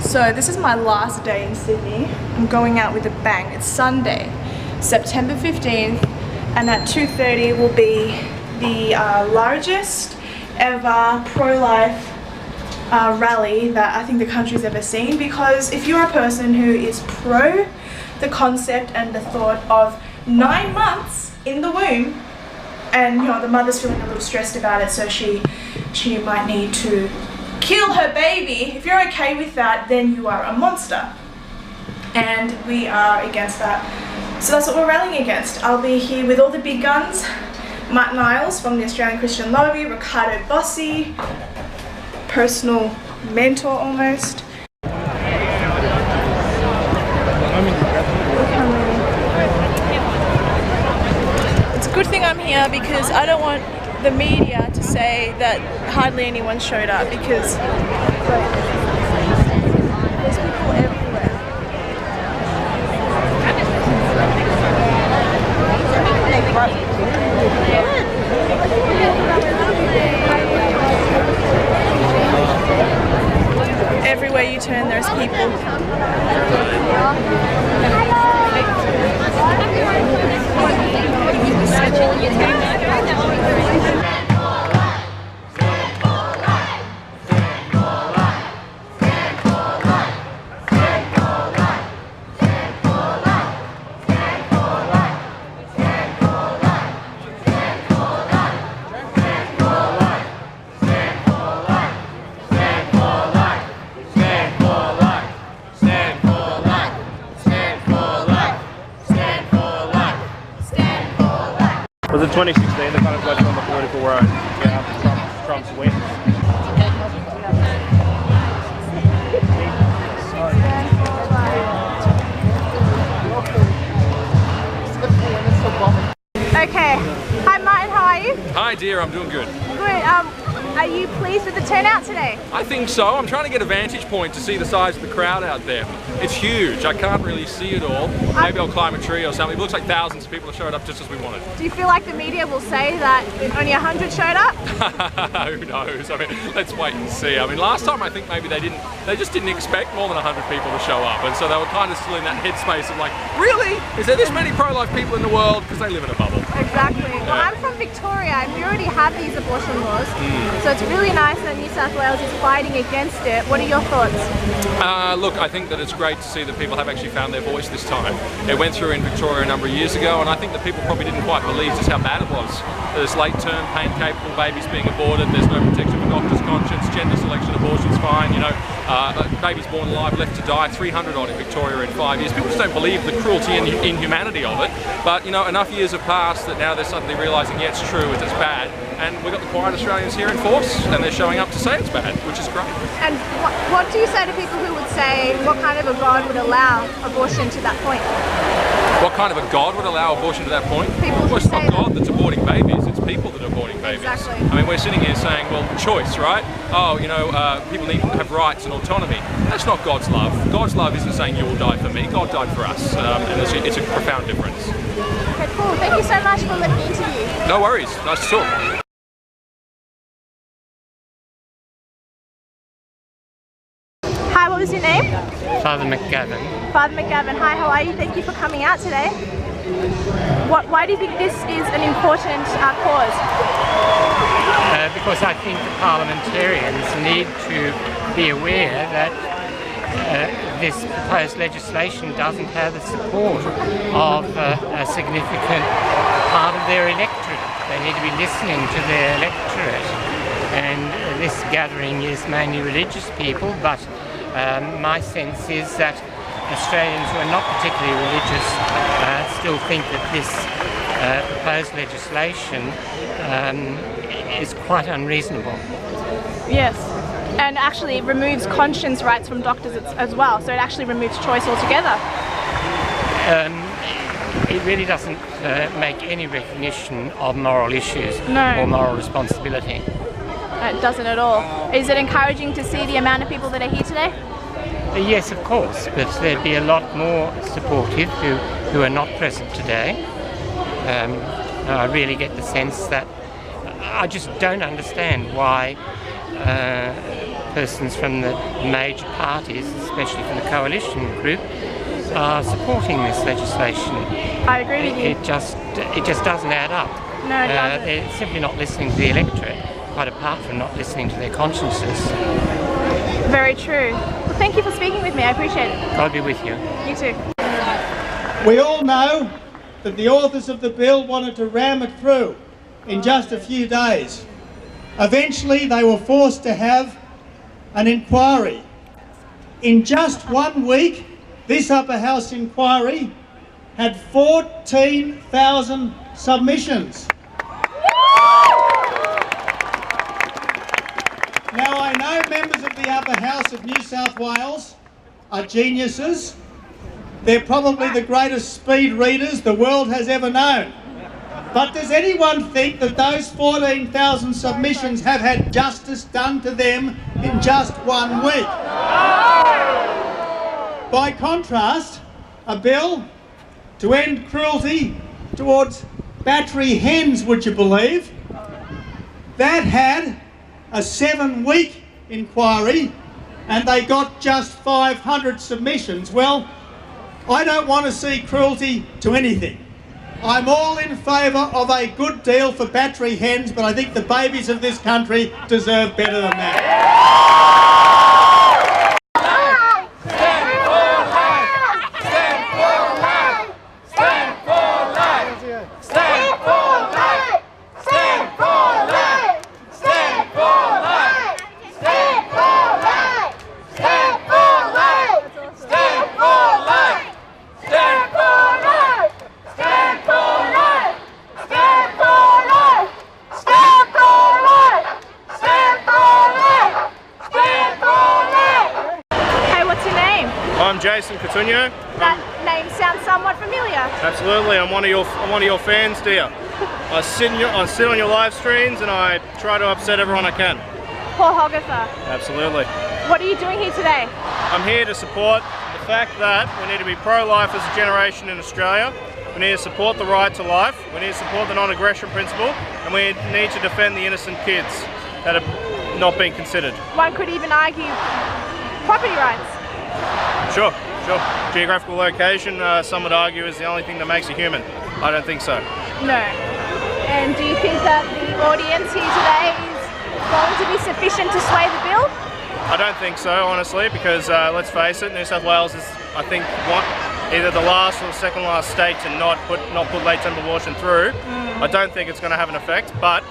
So this is my last day in Sydney. I'm going out with a bang. It's Sunday, September 15th, and at 2:30 will be the largest ever pro-life rally that I think the country's ever seen, because if you're a person who is pro the concept and the thought of 9 months in the womb, and you know the mother's feeling a little stressed about it, so she might need to kill her baby, if you're okay with that, then you are a monster, and we are against that. So that's what we're rallying against. I'll be here with all the big guns: Matt Niles from the Australian Christian Lobby, Ricardo Bossi, personal mentor almost. It's a good thing I'm here because I don't want the media to say that hardly anyone showed up, because there's people everywhere. Everywhere you turn, there's people. Was it 2016 that kind of got you on the political road? Yeah, Trump's win. Okay. Hi Martin, how are you? Hi dear, I'm doing good. Good. Are you pleased with the turnout today? I think so. I'm trying to get a vantage point to see the size of the crowd out there. It's huge. I can't really see it all. Maybe I'll climb a tree or something. It looks like thousands of people have showed up just as we wanted. Do you feel like the media will say that only 100 showed up? Who knows? I mean, let's wait and see. I mean, last time I think maybe they just didn't expect more than 100 people to show up, and so they were kind of still in that headspace of like, really? Is there this many pro-life people in the world? Because they live in a bubble. Exactly. Yeah. Well, I'm from Victoria, and we already have these abortion laws, so it's really nice that New South Wales is fighting against it. What are your thoughts? Look, I think that it's great to see that people have actually found their voice this time. It went through in Victoria a number of years ago, and I think that people probably didn't quite believe just how bad it was. There's late-term, pain-capable babies being aborted, there's no protection for doctor's conscience, gender selection abortion's fine, you know, babies born alive left to die, 300 odd in Victoria in 5 years. People just don't believe the cruelty and inhumanity of it, but you know, enough years have passed that now they're suddenly realising, yeah, it's true, it's bad, and we've got the quiet Australians here in force, and they're showing up to say it's bad, which is great. And what do you say to people who would say, what kind of a God would allow abortion to that point? What kind of a God would allow abortion to that point? People well, it's not God that's aborting babies, it's people that are aborting babies. Exactly. I mean, we're sitting here saying, well, choice, right? Oh, you know, people need to have rights and autonomy. That's not God's love. God's love isn't saying you will die for me. God died for us, and it's a profound difference. Okay, cool. Thank you so much for letting me interview. No worries. Nice to talk. Hi, what was your name? Father McGavin. Father McGavin. Hi, how are you? Thank you for coming out today. Why do you think this is an important cause? Because I think the parliamentarians need to be aware that this proposed legislation doesn't have the support of a significant part of their electorate. They need to be listening to their electorate, and this gathering is mainly religious people, but my sense is that Australians who are not particularly religious still think that this proposed legislation is quite unreasonable. Yes, and actually it removes conscience rights from doctors as well, so it actually removes choice altogether. It really doesn't make any recognition of moral issues No. or moral responsibility. It doesn't at all. Is it encouraging to see the amount of people that are here today? Yes, of course, but there'd be a lot more supportive who are not present today. I really get the sense that I just don't understand why spokespersons from the major parties, especially from the coalition group, are supporting this legislation. I agree with you. It just doesn't add up. No, it doesn't. They're simply not listening to the electorate, quite apart from not listening to their consciences. Very true. Well, thank you for speaking with me. I appreciate it. God be with you. You too. We all know that the authors of the bill wanted to ram it through in just a few days. Eventually they were forced to have an inquiry. In just 1 week, this upper house inquiry had 14,000 submissions. Now I know members of the upper house of New South Wales are geniuses. They're probably the greatest speed readers the world has ever known. But does anyone think that those 14,000 submissions have had justice done to them in just 1 week? By contrast, a bill to end cruelty towards battery hens, would you believe, that had a 7-week inquiry and they got just 500 submissions. Well, I don't want to see cruelty to anything. I'm all in favour of a good deal for battery hens, but I think the babies of this country deserve better than that. I'm Jason Coutinho. That name sounds somewhat familiar. Absolutely, I'm one of your fans, dear. I sit on your live streams and I try to upset everyone I can. Pornographer. Absolutely. What are you doing here today? I'm here to support the fact that we need to be pro-life as a generation in Australia. We need to support the right to life. We need to support the non-aggression principle, and we need to defend the innocent kids that are not being considered. One could even argue property rights. Sure. Geographical location, some would argue, is the only thing that makes a human. I don't think so. No. And do you think that the audience here today is going to be sufficient to sway the bill? I don't think so, honestly, because let's face it, New South Wales is, I think, either the last or the second last state to not put late-term abortion through. I don't think it's going to have an effect, but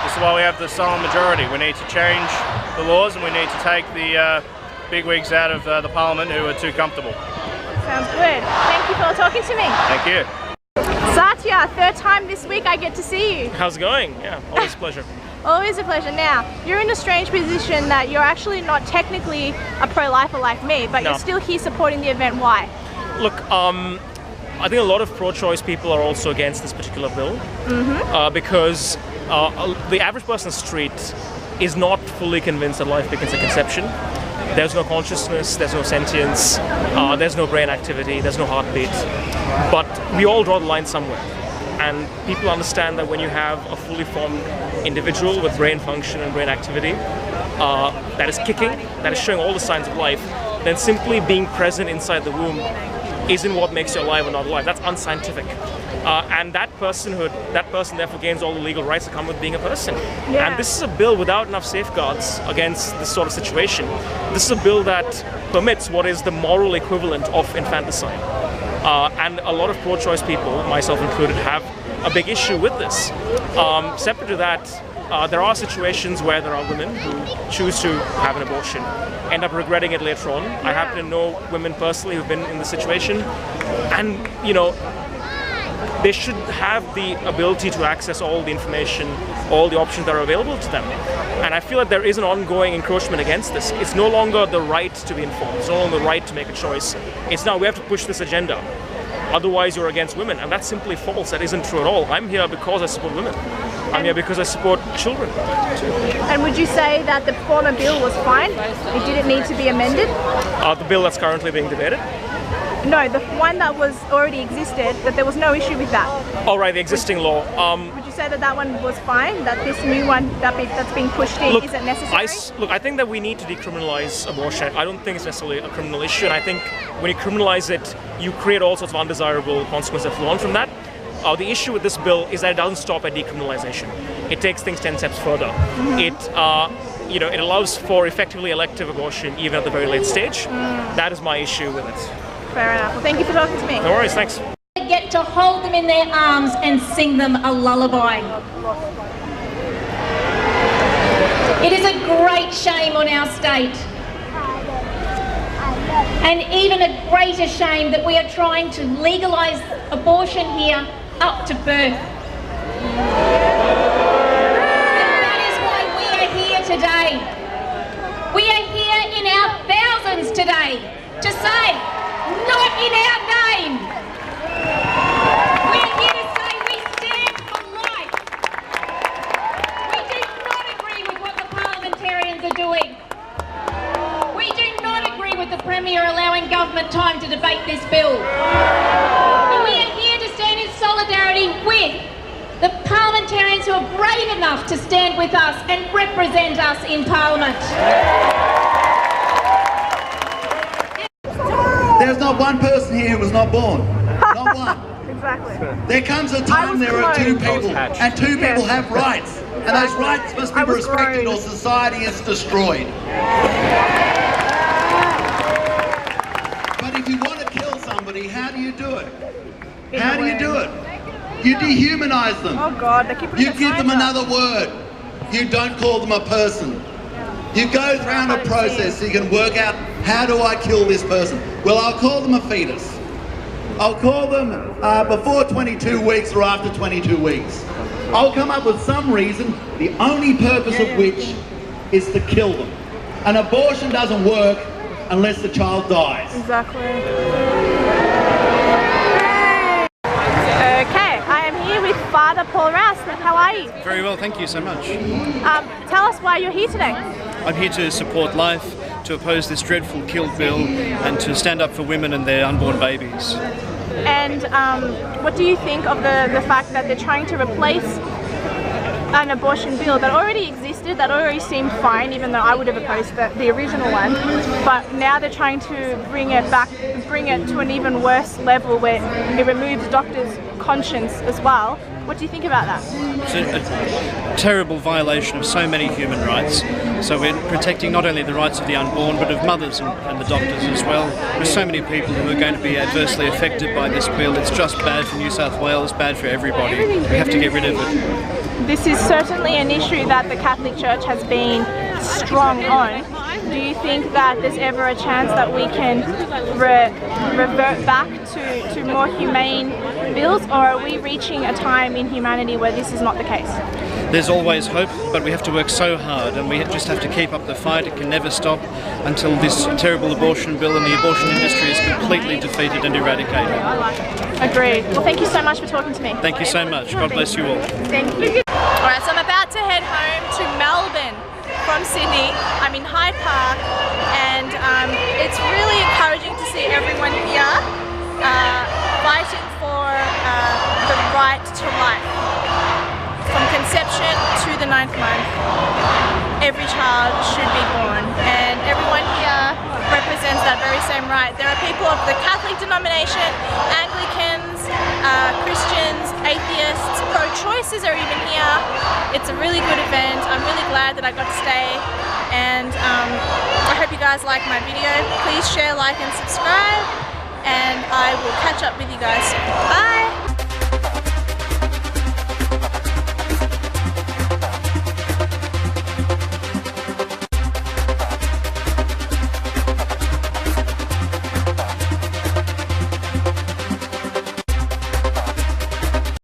this is why we have the silent majority. We need to change the laws and we need to take the bigwigs out of the parliament who are too comfortable. Sounds good. Thank you for talking to me. Thank you. Satya, third time this week I get to see you. How's it going? Yeah, always a pleasure. Always a pleasure. Now, you're in a strange position that you're actually not technically a pro-lifer like me, but No. you're still here supporting the event. Why? Look, I think a lot of pro-choice people are also against this particular bill because the average person on the street is not fully convinced that life begins at conception. There's no consciousness, there's no sentience, there's no brain activity, there's no heartbeat. But we all draw the line somewhere. And people understand that when you have a fully formed individual with brain function and brain activity that is kicking, that is showing all the signs of life, then simply being present inside the womb isn't what makes you alive or not alive. That's unscientific. And that person therefore gains all the legal rights that come with being a person. Yeah. And this is a bill without enough safeguards against this sort of situation. This is a bill that permits what is the moral equivalent of infanticide. And a lot of pro-choice people, myself included, have a big issue with this. Separate to that, there are situations where there are women who choose to have an abortion, end up regretting it later on. I happen to know women personally who've been in this situation, and you know, they should have the ability to access all the information, all the options that are available to them. And I feel that there is an ongoing encroachment against this. It's no longer the right to be informed. It's no longer the right to make a choice. It's now we have to push this agenda. Otherwise you're against women. And that's simply false. That isn't true at all. I'm here because I support women. I'm here because I support children too. And would you say that the former bill was fine? It didn't need to be amended? The bill that's currently being debated? No, the one that was already existed, that there was no issue with that. Oh right, the existing law. Would you say that that one was fine, that this new one that's being pushed in isn't necessary? Look, I think that we need to decriminalize abortion. I don't think it's necessarily a criminal issue, and I think when you criminalize it, you create all sorts of undesirable consequences that flow on from that. The issue with this bill is that it doesn't stop at decriminalization. It takes things 10 steps further. It it allows for effectively elective abortion even at the very late stage. That is my issue with it. Fair enough. Well, thank you for talking to me. No worries, thanks. Get to hold them in their arms and sing them a lullaby. It is a great shame on our state, and even a greater shame that we are trying to legalise abortion here up to birth. And that is why we are here today. We are here in our thousands today to say, not in our name. We are here to say we stand for life. We do not agree with what the parliamentarians are doing. We do not agree with the Premier allowing government time to debate this bill. And we are here to stand in solidarity with the parliamentarians who are brave enough to stand with us and represent us in Parliament. There's not one person here who was not born. Not one. Exactly. There comes a time there are two people, and two people have rights, and those rights must be respected or society is destroyed. But if you want to kill somebody, how do you do it? How do you do it? You dehumanize them. Oh God, they keep putting You give them another word. You don't call them a person. You go through a process so you can work out, how do I kill this person? Well, I'll call them a fetus. I'll call them before 22 weeks or after 22 weeks. I'll come up with some reason, the only purpose of which is to kill them. An abortion doesn't work unless the child dies. Exactly. Okay, I am here with Father Paul Rouse. How are you? Very well, thank you so much. Tell us why you're here today. I'm here to support life, to oppose this dreadful kill bill, and to stand up for women and their unborn babies. And what do you think of the fact that they're trying to replace an abortion bill that already existed, that already seemed fine, even though I would have opposed the original one, but now they're trying to bring it to an even worse level where it removes doctors' conscience as well. What do you think about that? It's a terrible violation of so many human rights. So we're protecting not only the rights of the unborn, but of mothers and the doctors as well. There's so many people who are going to be adversely affected by this bill. It's just bad for New South Wales, bad for everybody. We have to get rid of it. This is certainly an issue that the Catholic Church has been strong on. Do you think that there's ever a chance that we can revert back to more humane bills, or are we reaching a time in humanity where this is not the case? There's always hope, but we have to work so hard, and we just have to keep up the fight. It can never stop until this terrible abortion bill and the abortion industry is completely defeated and eradicated. Agreed. Well, thank you so much for talking to me. Thank you so much. God bless you all. Thank you. Alright, so I'm about to head home to Melbourne from Sydney. I'm in Hyde Park, and it's really encouraging to see everyone here fighting for the right to life. From conception to the 9th month, every child should be born, and everyone here represents that very same right. There are people of the Catholic denomination, Anglicans, Christians, atheists, pro-choicers are even here. It's a really good event. I'm really glad that I got to stay, and I hope you guys like my video. Please share, like and subscribe, and I will catch up with you guys soon. Bye!